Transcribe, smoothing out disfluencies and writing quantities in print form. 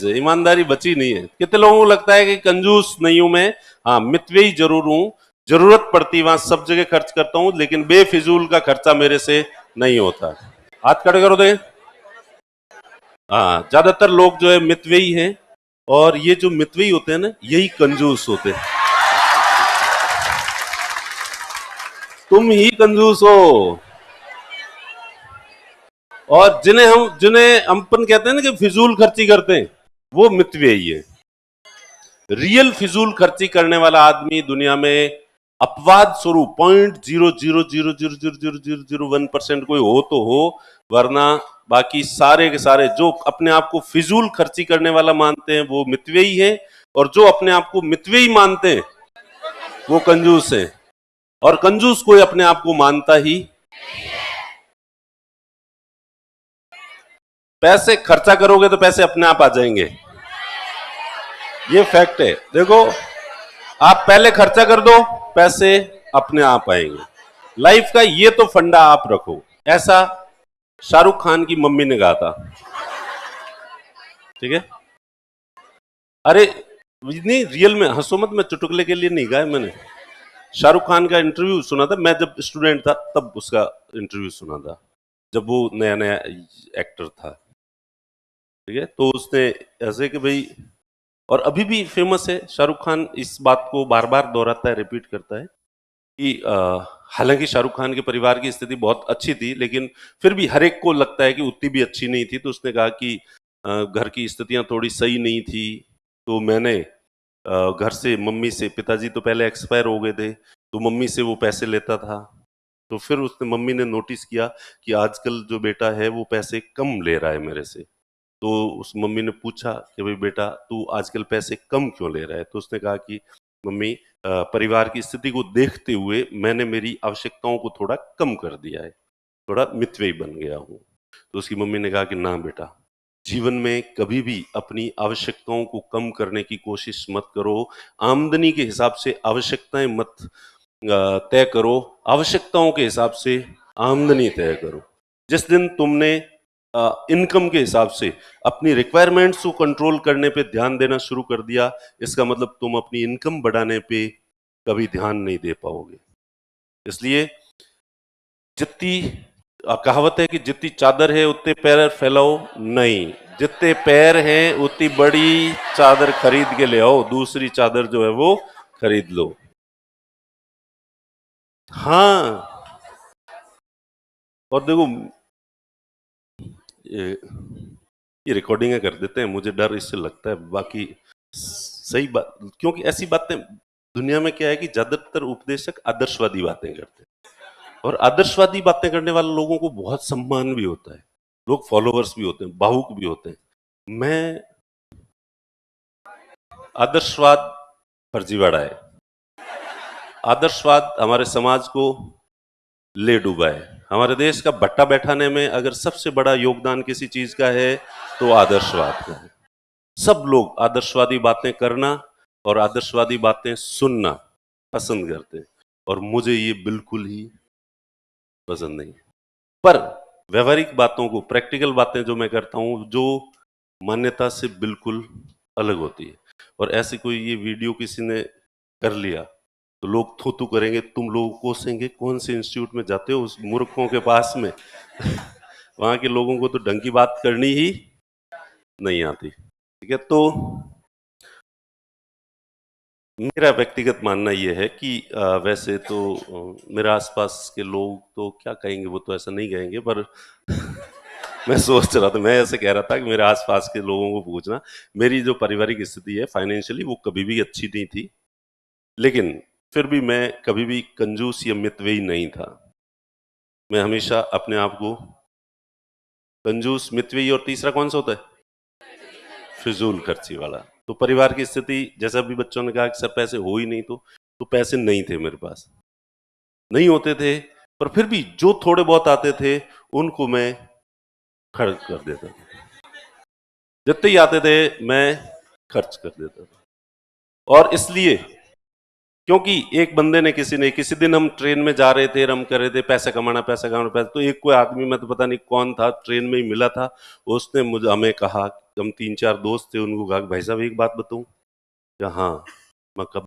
ईमानदारी बची नहीं है। कितने लोगों को लगता है कि कंजूस नहीं हूं मैं, हाँ मितव्ययी जरूर हूं, जरूरत पड़ती वहां सब जगह खर्च करता हूं, लेकिन बेफिजूल का खर्चा मेरे से नहीं होता। हाथ खड़े करो दे। हाँ, ज्यादातर लोग जो है मितव्ययी हैं, और ये जो मितव्ययी होते हैं ना, यही कंजूस होते हैं। तुम ही कंजूस हो। और जिन्हें अपन कहते हैं ना कि फिजूल खर्ची करते हैं, वो मितव्ययी है। रियल फिजूल खर्ची करने वाला आदमी दुनिया में अपवाद स्वरूप 0.000000001% कोई हो तो हो, वरना बाकी सारे के सारे जो अपने आप को फिजूल खर्ची करने वाला मानते हैं वो मितव्ययी है, और जो अपने आप को मितव्ययी मानते हैं वो कंजूस है। और कंजूस कोई अपने आप को मानता ही, पैसे खर्चा करोगे तो पैसे अपने आप आ जाएंगे, ये फैक्ट है। देखो, आप पहले खर्चा कर दो, पैसे अपने आप आएंगे। लाइफ का ये तो फंडा आप रखो। ऐसा शाहरुख खान की मम्मी ने कहा था, ठीक है? अरे नहीं, रियल में हंसो मत, मैं चुटकुले के लिए नहीं कहा मैंने। शाहरुख खान का इंटरव्यू सुना था, मैं जब स्टूडेंट था तब उसका इंटरव्यू सुना था, जब वो नया नया एक्टर था, ठीक है? तो उसने ऐसे कि भाई, और अभी भी फेमस है शाहरुख खान, इस बात को बार बार दोहराता है, रिपीट करता है कि हालांकि शाहरुख खान के परिवार की स्थिति बहुत अच्छी थी, लेकिन फिर भी हर एक को लगता है कि उतनी भी अच्छी नहीं थी। तो उसने कहा कि घर की स्थितियां थोड़ी सही नहीं थी, तो मैंने घर से मम्मी से, पिताजी तो पहले एक्सपायर हो गए थे, तो मम्मी से वो पैसे लेता था। तो फिर उसने, मम्मी ने नोटिस किया कि आजकल जो बेटा है वो पैसे कम ले रहा है मेरे से। तो उस मम्मी ने पूछा कि भाई बेटा, तू आजकल पैसे कम क्यों ले रहा है? तो उसने कहा कि मम्मी, परिवार की स्थिति को देखते हुए मैंने मेरी आवश्यकताओं को थोड़ा कम कर दिया है, थोड़ा मितव्ययी बन गया हूं। तो उसकी मम्मी ने कहा कि ना बेटा, जीवन में कभी भी अपनी आवश्यकताओं को कम करने की कोशिश मत करो। आमदनी के हिसाब से आवश्यकताएं मत तय करो, आवश्यकताओं के हिसाब से आमदनी तय करो। जिस दिन तुमने इनकम के हिसाब से अपनी रिक्वायरमेंट्स को कंट्रोल करने पे ध्यान देना शुरू कर दिया, इसका मतलब तुम अपनी इनकम बढ़ाने पे कभी ध्यान नहीं दे पाओगे। इसलिए जितनी कहावत है कि जितनी चादर है उतने पैर फैलाओ, नहीं, जितने पैर हैं उतनी बड़ी चादर खरीद के ले आओ, दूसरी चादर जो है वो खरीद लो। हाँ, और देखो, ये रिकॉर्डिंग कर देते हैं, मुझे डर इससे लगता है, बाकी सही बात, क्योंकि ऐसी बातें दुनिया में क्या है कि ज्यादातर उपदेशक आदर्शवादी बातें करते हैं, और आदर्शवादी बातें करने वाले लोगों को बहुत सम्मान भी होता है, लोग फॉलोअर्स भी होते हैं, भावुक भी होते हैं। मैं आदर्शवाद फर्जीवाड़ा है। आदर्शवाद हमारे समाज को ले डूबा है। हमारे देश का भट्टा बैठाने में अगर सबसे बड़ा योगदान किसी चीज का है तो आदर्शवाद का है। सब लोग आदर्शवादी बातें करना और आदर्शवादी बातें सुनना पसंद करते हैं, और मुझे ये बिल्कुल ही पसंद नहीं है। पर व्यवहारिक बातों को, प्रैक्टिकल बातें जो मैं करता हूं, जो मान्यता से बिल्कुल अलग होती है, और ऐसी कोई ये वीडियो किसी ने कर लिया तो लोग थू करेंगे, तुम लोग कोसेंगे, कौन से इंस्टीट्यूट में जाते हो उस मूर्खों के पास में। वहां के लोगों को तो ढंग की बात करनी ही नहीं आती, ठीक है? तो मेरा व्यक्तिगत मानना यह है कि वैसे तो मेरे आसपास के लोग तो क्या कहेंगे, वो तो ऐसा नहीं कहेंगे, पर मैं सोच रहा था, मैं ऐसे कह रहा था कि मेरे आसपास के लोगों को पूछना, मेरी जो पारिवारिक स्थिति है फाइनेंशियली, वो कभी भी अच्छी नहीं थी, लेकिन फिर भी मैं कभी भी कंजूस या मितव्ययी नहीं था। मैं हमेशा अपने आप को कंजूस, मितव्ययी, और तीसरा कौन सा होता है? फिजूल खर्ची वाला। तो परिवार की स्थिति, जैसा भी बच्चों ने कहा कि सर पैसे हो ही नहीं, तो पैसे नहीं थे मेरे पास, नहीं होते थे, पर फिर भी जो थोड़े बहुत आते थे उनको मैं खर्च कर देता था, जितने ही आते थे मैं खर्च कर देता था। और इसलिए क्योंकि एक बंदे ने किसी दिन हम ट्रेन में जा रहे थे, हम कर रहे थे पैसे कमाना, तो एक कोई आदमी, मैं तो पता नहीं कौन था, ट्रेन में ही मिला था, उसने मुझे हमें कहा, हम 3-4 दोस्त थे, उनको कहा भाई साहब एक बात बताऊं? हाँ, मैं कब